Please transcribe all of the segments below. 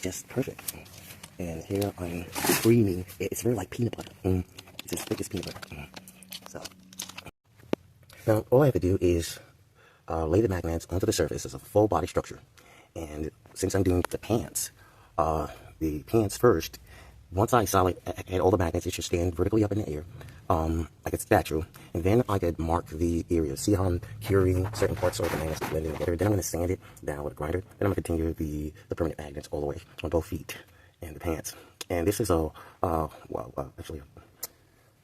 just perfect. And here I'm creaming. It's very like peanut butter. It's as thick as peanut butter. So now all I have to do is lay the magnets onto the surface as a full body structure. And since I'm doing the pants first, once I add all the magnets, it should stand vertically up in the air, like a statue. And then I could mark the area. See how I'm curing certain parts so the magnets blend in together. Then I'm going to sand it down with a grinder. Then I'm going to continue the permanent magnets all the way on both feet and the pants. And this is actually,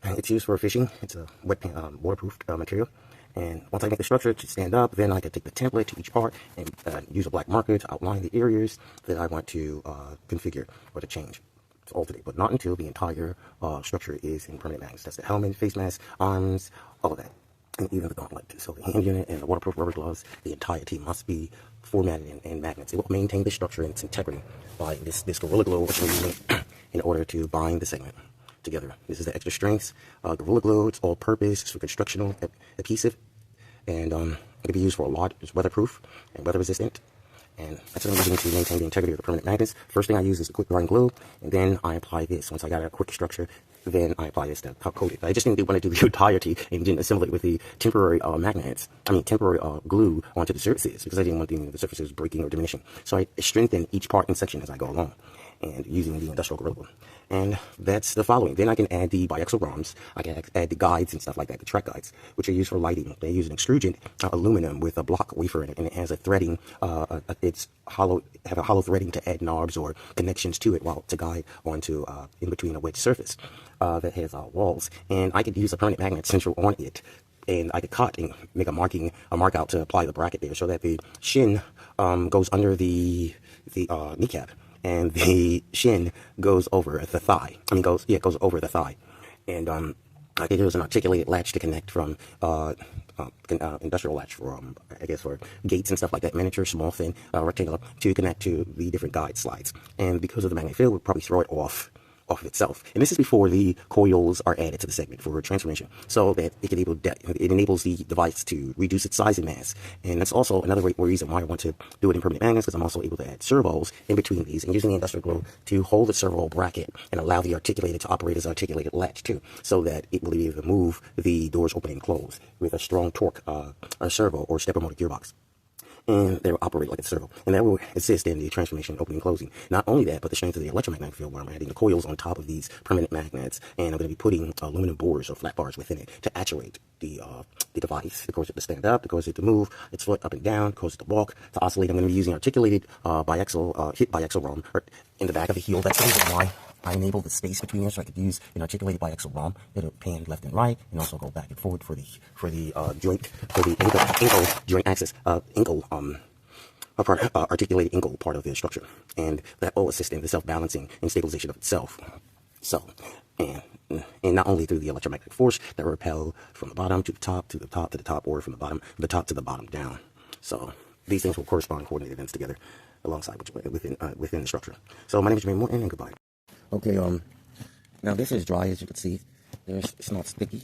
it's used for fishing. It's a waterproof material. And once I make the structure to stand up, then I can take the template to each part and use a black marker to outline the areas that I want to configure or to change, to alter it. But not until the entire structure is in permanent magnets. That's the helmet, face mask, arms, all of that. And even the gauntlet. So the hand unit and the waterproof rubber gloves, the entirety must be formatted in magnets. It will maintain the structure and its integrity by this Gorilla Glue, which we're using in order to bind the segment together. This is the extra strength Gorilla Glue. It's all purpose. It's for constructional adhesive, and it can be used for a lot. It's weatherproof and weather resistant, and that's what I'm using to maintain the integrity of the permanent magnets. First thing I use is a quick drying glue, and then I apply this. Once I got a quick structure, then I apply this to coat it. I just didn't want to do the entirety and didn't assemble it with the temporary temporary glue onto the surfaces, because I didn't want the surfaces breaking or diminishing. So I strengthen each part and section as I go along, and using the industrial Gorilla Glue. And that's the following. Then I can add the biaxial ROMs. I can add the guides and stuff like that, the track guides, which are used for lighting. They use an extrusion aluminum with a block wafer in it, and it has a threading. It's hollow, have a hollow threading to add knobs or connections to it, while to guide onto in between a wedge surface that has walls. And I could use a permanent magnet central on it, and I could cut and make a mark out to apply the bracket there, so that the shin goes under the kneecap, and the shin goes over the thigh. It goes over the thigh. And I could use an articulated latch to connect from industrial latch for I guess for gates and stuff like that, miniature, small, thin, rectangular, to connect to the different guide slides. And because of the magnetic field, we'll probably throw it off of itself. And this is before the coils are added to the segment for transformation, so that it enables the device to reduce its size and mass. And that's also another great reason why I want to do it in permanent magnets, because I'm also able to add servos in between these, and using the industrial glue to hold the servo bracket and allow the articulated to operate as articulated latch too, so that it will be able to move the doors open and close with a strong torque servo or stepper motor gearbox. And they will operate like a servo, and that will assist in the transformation, opening and closing. Not only that, but the strength of the electromagnetic field, where I'm adding the coils on top of these permanent magnets, and I'm going to be putting aluminum bores or flat bars within it to actuate the device, to cause it to stand up, to cause it to move its foot up and down, cause it to walk, to oscillate. I'm going to be using articulated biaxial ROM in the back of the heel. That's the reason why I enable the space between here, so I could use an articulated biaxial ROM. It'll pan left and right, and also go back and forward for the joint, for the ankle joint access, articulated ankle part of the structure, and that will assist in the self-balancing and stabilization of itself. So, and not only through the electromagnetic force that will repel from the bottom to the top, to the top to the top, or from the top to the bottom down. So these things will correspond, coordinate events together alongside within the structure. So my name is Jermaine Morton, and goodbye. Okay, now this is dry, as you can see. It's not sticky,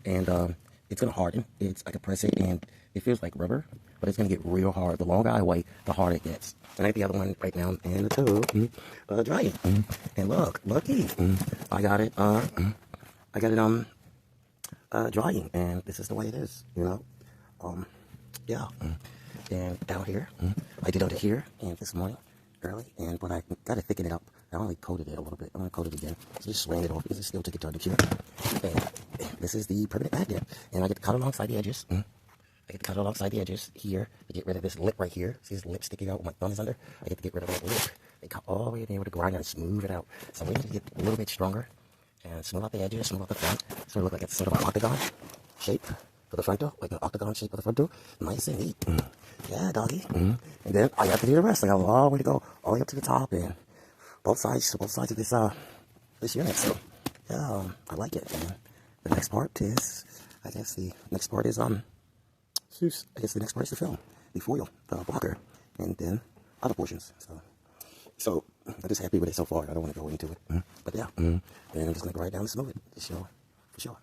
and it's gonna harden. I can press it, and it feels like rubber, but it's gonna get real hard. The longer I wait, the harder it gets. And I have the other one right now in the tub, drying. And look, lucky, I got it. Drying, and this is the way it is. Yeah. And down here, I did under here, and this morning early, and when I got to thicken it up, I only coated it a little bit. I'm going to coat it again. So just spraying it off, because it's still taking time to cure. And this is the permanent magnet. And I get to cut alongside the edges. I get to cut alongside the edges here to get rid of this lip right here. See this lip sticking out where my thumb is under? I get to get rid of that lip. They cut all the way in there with the grinder and smooth it out. So we need to get a little bit stronger and smooth out the edges, smooth out the front. So it looks like it's sort of an octagon shape for the front door, like an octagon shape for the front door. Nice and neat. Yeah, doggy. And then I got to do the rest. I got a long way to go, all the way up to the top, and both sides of this unit. So yeah, I like it. And the next part is, I guess the next part is the film, the foil, the blocker, and then other portions. So I'm just happy with it so far. I don't want to go into it, but yeah, and I'm just gonna go right down and smooth it for sure.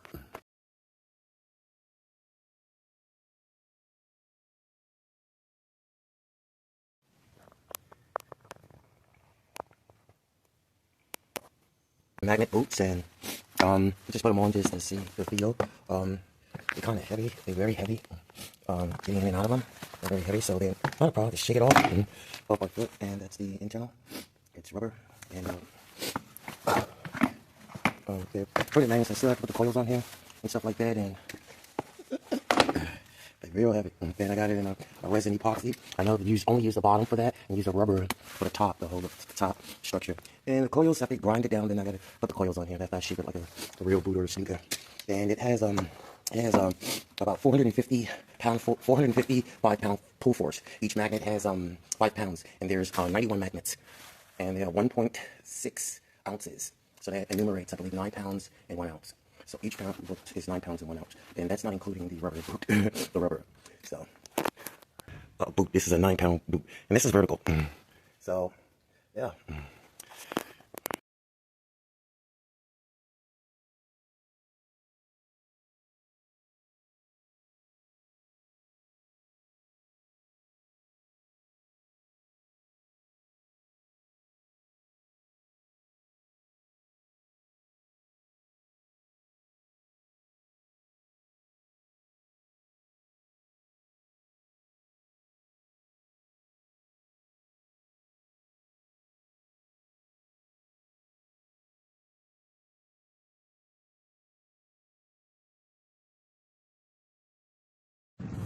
magnet boots, and just put them on just to see the feel. They're kind of heavy. They're very heavy. Getting in and out of them, they're very heavy, so they're not a problem. Just shake it off and off my foot, and that's the internal. It's rubber, and they're pretty magnets. I still have to put the coils on here and stuff like that, and they're real heavy. And I got it in a resin epoxy. I know only use the bottom for that, and use the rubber for the top to hold the top structure. And the coils, I have to grind it down, then I gotta put the coils on here. That's how I shape it like a real boot or a sneaker. And it has about 450 5-pound pull force. Each magnet has 5 pounds, and there's 91 magnets, and they are 1.6 ounces. So that enumerates, I believe, 9 pounds and 1 ounce. So each pound is 9 pounds and 1 ounce, and that's not including the rubber boot. The rubber. So boot. This is a 9-pound boot, and this is vertical. So yeah.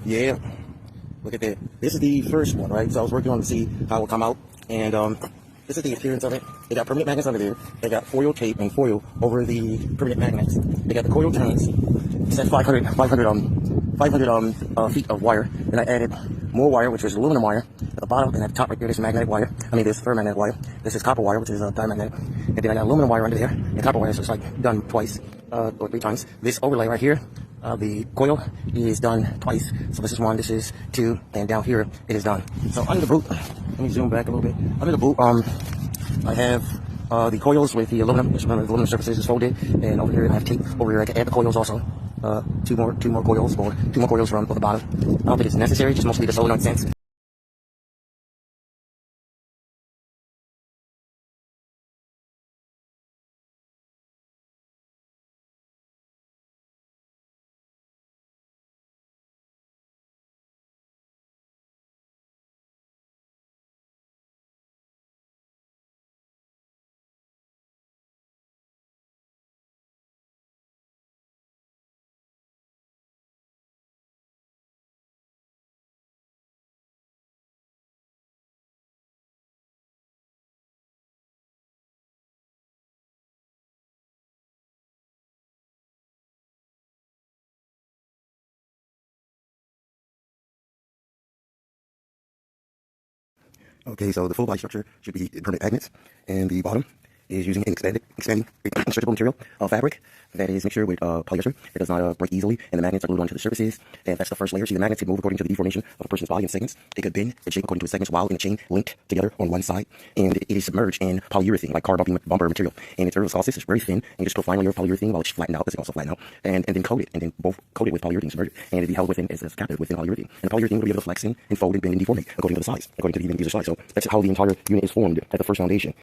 Yeah, look at that. This is the first one, right? So I was working on to see how it will come out, and this is the appearance of it. They got permanent magnets under there. They got foil tape and foil over the permanent magnets. They got the coil turns. It said 500 feet of wire. And I added more wire, which was aluminum wire at the bottom, and at the top right there, there's magnetic wire. I mean, there's ferromagnetic wire. This is copper wire, which is diamagnetic. And then I got aluminum wire under there and copper wire, so it's like done twice or 3 times. This overlay right here. The coil is done twice. So this is 1, this is 2, and down here it is done. So under the boot, let me zoom back a little bit. Under the boot, I have the coils with the aluminum. Just remember, the aluminum surfaces is folded, and over here I have tape. Over here I can add the coils also. Two more coils, or 2 more coils from the bottom. I don't think it's necessary, just mostly the solenoid sense. Okay, so the full body structure should be permanent magnets, and the bottom is using an expanding stretchable material fabric that is mixture with polyester. It does not break easily, and the magnets are glued onto the surfaces. And that's the first layer. See, the magnets can move according to the deformation of a person's body in segments. They could bend and shape according to its segments while in a chain linked together on one side. And it is submerged in polyurethane, like car bumper material. And it's viscous, it's very thin, and you just put a fine layer of polyurethane while it's flattened out. This can also flatten out, and then coat it, and then both coat it with polyurethane, submerge it, and it'll be held within as captive within polyurethane. And the polyurethane will be able to flex in and fold and bend and deformate according to the size, according to the user size. So that's how the entire unit is formed at the first foundation.